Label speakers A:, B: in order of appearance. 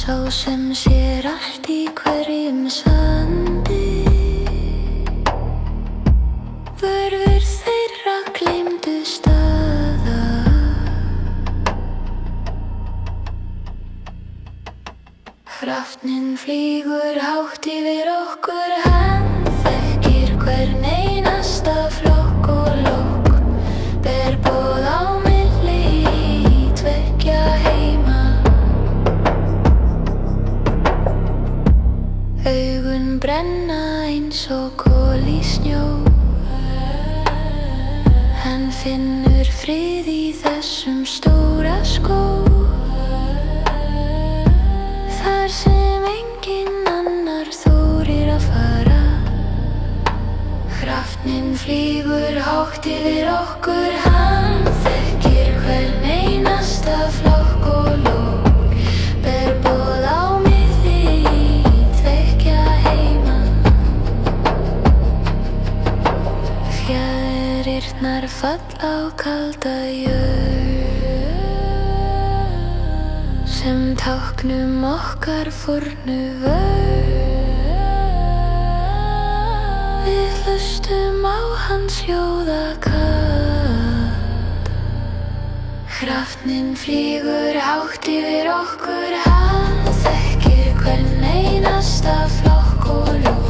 A: Sá sem sér allt í hverjum sandi, vörður þeirra gleymdu staða. Hrafninn flýgur hátt yfir okkur, hann þekkir hvern einasta flokk og lokk, ber boð á milli tveggja heima. Augun brenna eins og kol í snjó, hann finnur frið í þessum stóra skóg, þar sem enginn annar þorir að fara. Hrafninn flýgur hátt yfir okkur, hann þekkir hvern einasta flokk og lokk, ber boð á milli tveggja heima. Fjaðrirnar falla á kalda jörð, sem táknum okkar fornu vörð. Við hlustum á hans ljóðakast. Hrafninn flýgur hátt yfir okkur, hann þekkir hvern einasta flokk og lokk,